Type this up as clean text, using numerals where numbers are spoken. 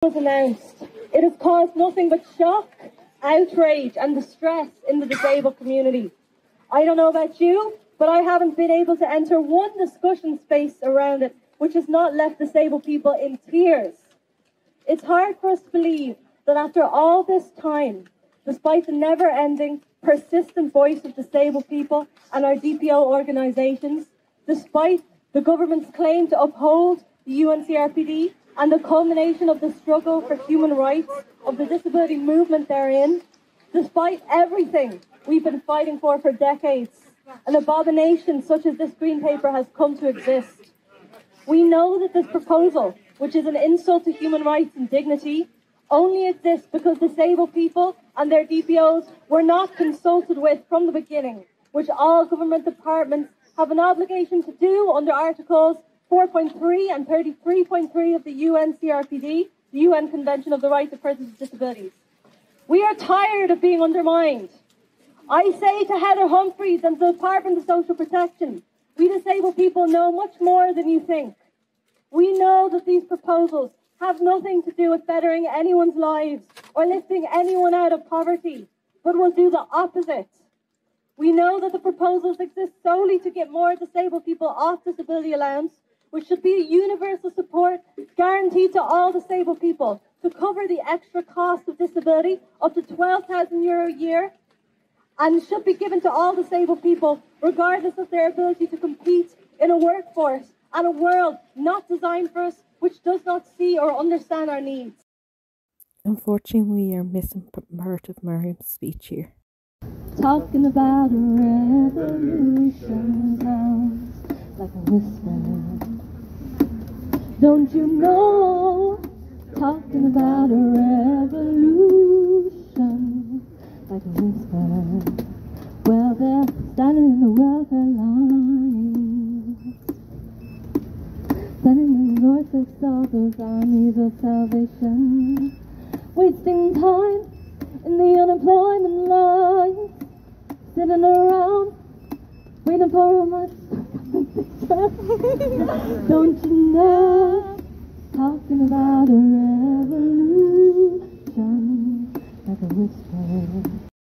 was announced, it has caused nothing but shock, outrage and distress in the disabled community. I don't know about you, but I haven't been able to enter one discussion space around it which has not left disabled people in tears. It's hard for us to believe that after all this time, despite the never-ending, persistent voice of disabled people and our DPO organisations, despite the government's claim to uphold the UNCRPD and the culmination of the struggle for human rights of the disability movement therein, despite everything we've been fighting for decades, an abomination such as this Green Paper has come to exist. We know that this proposal, which is an insult to human rights and dignity, only exists because disabled people and their DPOs were not consulted with from the beginning, which all government departments have an obligation to do under Articles 4.3 and 33.3 of the UNCRPD, the UN Convention of the Rights of Persons with Disabilities. We are tired of being undermined. I say to Heather Humphreys and the Department of Social Protection, we disabled people know much more than you think. We know that these proposals have nothing to do with bettering anyone's lives or lifting anyone out of poverty, but will do the opposite. We know that the proposals exist solely to get more disabled people off disability allowance, which should be a universal support guaranteed to all disabled people to cover the extra cost of disability up to €12,000 a year, and should be given to all disabled people regardless of their ability to compete in a workforce and a world not designed for us, which does not see or understand our needs. Unfortunately, we are missing part of Maryam's speech here. Talking about a revolution sounds like a whisper. Don't you know? Talking about a revolution like a whisper. Well, they're standing in the welfare lines, standing in the north of all those armies of salvation, wasting time in the unemployment lines, sitting around waiting for a month. Don't you know?